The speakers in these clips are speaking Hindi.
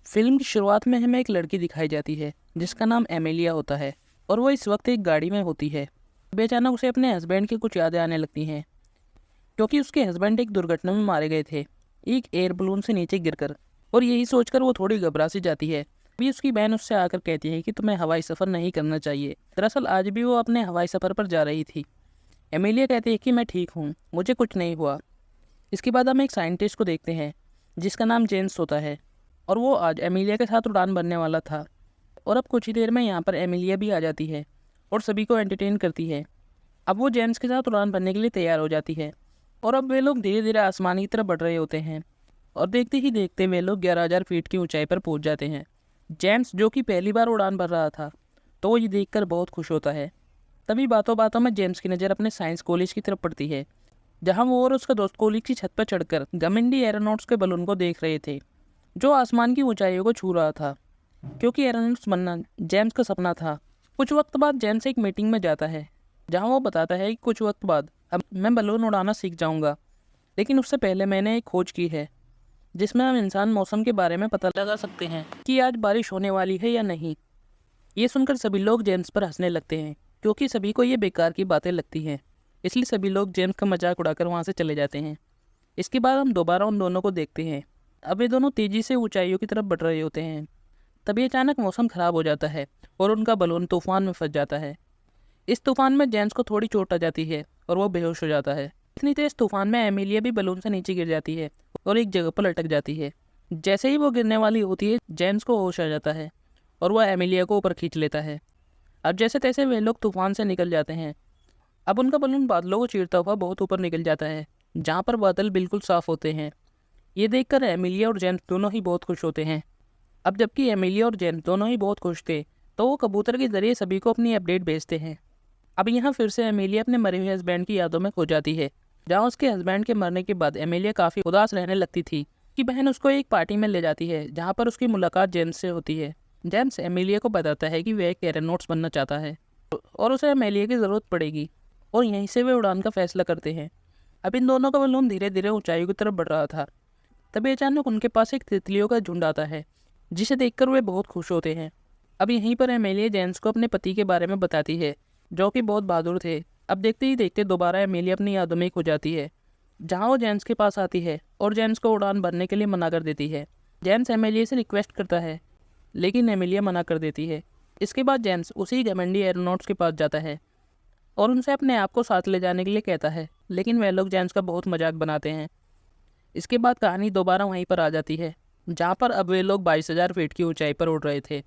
फिल्म की शुरुआत में हमें एक लड़की दिखाई जाती है जिसका नाम एमेलिया होता है और वो इस वक्त एक गाड़ी में होती है। अभी अचानक उसे अपने हस्बैंड की कुछ यादें आने लगती हैं क्योंकि उसके हस्बैंड एक दुर्घटना में मारे गए थे, एक एयर बलून से नीचे गिरकर। और यही सोचकर वो थोड़ी घबरा सी जाती है। अभी उसकी बहन उससे आकर कहती है कि तुम्हें हवाई सफ़र नहीं करना चाहिए। दरअसल आज भी वो अपने हवाई सफ़र पर जा रही थी। एमेलिया कहती है कि मैं ठीक हूँ, मुझे कुछ नहीं हुआ। इसके बाद हम एक साइंटिस्ट को देखते हैं जिसका नाम जेम्स होता है और वो आज एमिलिया के साथ उड़ान भरने वाला था। और अब कुछ ही देर में यहाँ पर एमिलिया भी आ जाती है और सभी को एंटरटेन करती है। अब वो जेम्स के साथ उड़ान भरने के लिए तैयार हो जाती है और अब वे लोग धीरे धीरे आसमान की तरफ बढ़ रहे होते हैं और देखते ही देखते वे लोग 11,000 फीट की ऊंचाई पर पहुंच जाते हैं। जेम्स जो कि पहली बार उड़ान भर रहा था तो वो ये देखकर बहुत खुश होता है। तभी बातों बातों में जेम्स की नज़र अपने साइंस कॉलेज की तरफ पड़ती है जहाँ वो और उसका दोस्त कॉलेज की छत पर चढ़कर घमंडी एरोनॉट्स के बलून को देख रहे थे जो आसमान की ऊंचाइयों को छू रहा था, क्योंकि एरोनॉट्स बनना जेम्स का सपना था। कुछ वक्त बाद जेम्स एक मीटिंग में जाता है जहां वो बताता है कि कुछ वक्त बाद अब मैं बलून उड़ाना सीख जाऊंगा, लेकिन उससे पहले मैंने एक खोज की है जिसमें हम इंसान मौसम के बारे में पता लगा सकते हैं कि आज बारिश होने वाली है या नहीं। ये सुनकर सभी लोग जेम्स पर हंसने लगते हैं क्योंकि सभी को ये बेकार की बातें लगती हैं। इसलिए सभी लोग जेम्स का मजाक उड़ाकर वहाँ से चले जाते हैं। इसके बाद हम दोबारा उन दोनों को देखते हैं। अब वे दोनों तेज़ी से ऊंचाइयों की तरफ बढ़ रहे होते हैं। तभी अचानक मौसम खराब हो जाता है और उनका बलून तूफान में फंस जाता है। इस तूफान में जेम्स को थोड़ी चोट आ जाती है और वो बेहोश हो जाता है। इतनी तेज तूफान में एमिलिया भी बलून से नीचे गिर जाती है और एक जगह पर लटक जाती है। जैसे ही वो गिरने वाली होती है जेम्स को होश आ जाता है और वह एमिलिया को ऊपर खींच लेता है। अब जैसे तैसे वे लोग तूफान से निकल जाते हैं। अब उनका बलून बादलों को चीरता हुआ बहुत ऊपर निकल जाता है जहाँ पर बादल बिल्कुल साफ होते हैं। ये देखकर एमिलिया और जेम्स दोनों ही बहुत खुश होते हैं। अब जबकि एमिलिया और जेम्स दोनों ही बहुत खुश थे तो वो कबूतर के जरिए सभी को अपनी अपडेट भेजते हैं। अब यहाँ फिर से एमिलिया अपने मरे हुए हस्बैंड की यादों में खो जाती है जहाँ उसके हस्बैंड के मरने के बाद एमिलिया काफ़ी उदास रहने लगती थी कि बहन उसको एक पार्टी में ले जाती है जहाँ पर उसकी मुलाकात जेम्स से होती है। जेम्स एमिलिया को बताता है कि वह एक एरोनॉट्स बनना चाहता है और उसे एमिलिया की ज़रूरत पड़ेगी और यहीं से वे उड़ान का फैसला करते हैं। अब इन दोनों का बलून धीरे धीरे ऊंचाई की तरफ बढ़ रहा था। तभी अचानक उनके पास एक तितलियों का झुंड आता है जिसे देखकर वे बहुत खुश होते हैं। अब यहीं पर एमिलिया जेम्स को अपने पति के बारे में बताती है जो कि बहुत बहादुर थे। अब देखते ही देखते दोबारा एमिलिया अपनी यादों में खो जाती है जहाँ वो जेम्स के पास आती है और जेम्स को उड़ान भरने के लिए मना कर देती है। जेम्स एमिलिया से रिक्वेस्ट करता है लेकिन एमिलिया मना कर देती है। इसके बाद जेम्स उसी घमंडी एरोनॉट्स के पास जाता है और उनसे अपने आप को साथ ले जाने के लिए कहता है, लेकिन वह लोग जेम्स का बहुत मजाक बनाते हैं। इसके बाद कहानी दोबारा वहीं पर आ जाती है जहाँ पर अब वे लोग 22,000 फीट की ऊंचाई पर उड़ रहे थे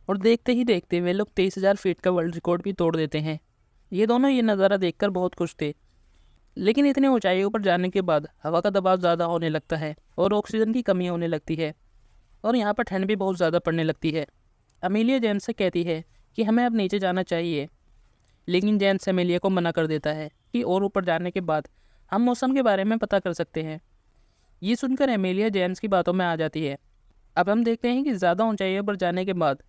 और देखते ही देखते वे लोग 23,000 फीट का वर्ल्ड रिकॉर्ड भी तोड़ देते हैं। ये दोनों ये नज़ारा देखकर बहुत खुश थे, लेकिन इतनी ऊंचाइयों पर जाने के बाद हवा का दबाव ज़्यादा होने लगता है और ऑक्सीजन की कमी होने लगती है और यहाँ पर ठंड भी बहुत ज़्यादा पड़ने लगती है। अमीलिया जेम्स से कहती है कि हमें अब नीचे जाना चाहिए, लेकिन जेम्स एमिलिया को मना कर देता है कि और ऊपर जाने के बाद हम मौसम के बारे में पता कर सकते हैं। ये सुनकर एमिलिया जेम्स की बातों में आ जाती है। अब हम देखते हैं कि ज़्यादा ऊंचाइयों पर जाने के बाद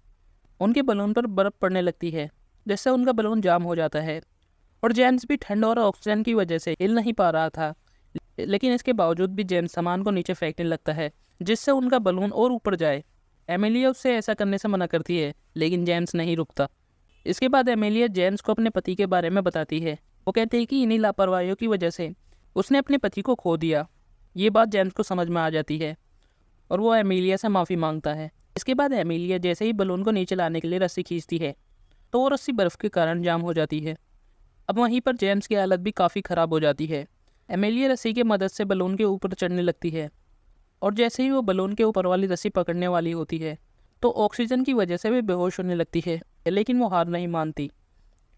उनके बलून पर बर्फ़ पड़ने लगती है जिससे उनका बलून जाम हो जाता है और जेम्स भी ठंड और ऑक्सीजन की वजह से हिल नहीं पा रहा था। लेकिन इसके बावजूद भी जेम्स सामान को नीचे फेंकने लगता है जिससे उनका बलून और ऊपर जाए। एमिलिया उससे ऐसा करने से मना करती है लेकिन जेम्स नहीं रुकता। इसके बाद एमिलिया जेम्स को अपने पति के बारे में बताती है। वो कहते हैं कि इन्हीं लापरवाहियों की वजह से उसने अपने पति को खो दिया। ये बात जेम्स को समझ में आ जाती है और वो एमिलिया से माफ़ी मांगता है। इसके बाद एमिलिया जैसे ही बलून को नीचे लाने के लिए रस्सी खींचती है तो वो रस्सी बर्फ़ के कारण जाम हो जाती है। अब वहीं पर जेम्स की हालत भी काफ़ी ख़राब हो जाती है। एमिलिया रस्सी की मदद से बलून के ऊपर चढ़ने लगती है और जैसे ही वो बलून के ऊपर वाली रस्सी पकड़ने वाली होती है तो ऑक्सीजन की वजह से वे बेहोश होने लगती है, लेकिन वो हार नहीं मानती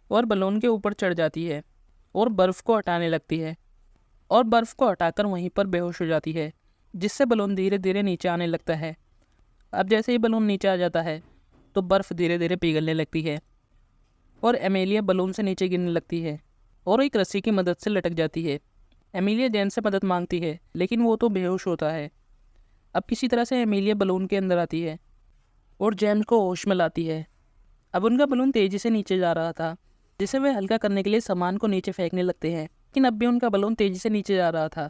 और बलून के ऊपर चढ़ जाती है और बर्फ़ को हटाने लगती है और बर्फ़ को हटाकर वहीं पर बेहोश हो जाती है, जिससे बलून धीरे धीरे नीचे आने लगता है। अब जैसे ही बलून नीचे आ जाता है तो बर्फ़ धीरे धीरे पिघलने लगती है और एमिलिया बलून से नीचे गिरने लगती है और एक रस्सी की मदद से लटक जाती है। एमिलिया जेम्स से मदद मांगती है लेकिन वो तो बेहोश होता है। अब किसी तरह से एमिलिया बलून के अंदर आती है और जेम्स को होश में लाती है। अब उनका बलून तेज़ी से नीचे जा रहा था जिसे वे हल्का करने के लिए सामान को नीचे फेंकने लगते हैं, लेकिन अब भी उनका बलून तेज़ी से नीचे जा रहा था।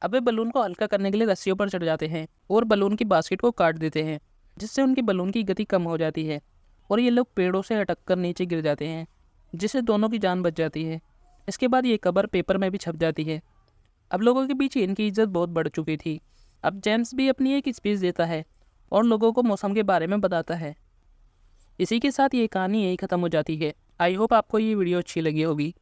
अब वे बलून को हल्का करने के लिए रस्सियों पर चढ़ जाते हैं और बलून की बास्केट को काट देते हैं, जिससे उनकी बलून की गति कम हो जाती है और ये लोग पेड़ों से अटक कर नीचे गिर जाते हैं, जिससे दोनों की जान बच जाती है। इसके बाद ये खबर पेपर में भी छप जाती है। अब लोगों के बीच इनकी इज्जत बहुत बढ़ चुकी थी। अब जेम्स भी अपनी एक स्पीच देता है और लोगों को मौसम के बारे में बताता है। इसी के साथ ये कहानी यही ख़त्म हो जाती है। आई होप आपको ये वीडियो अच्छी लगी होगी।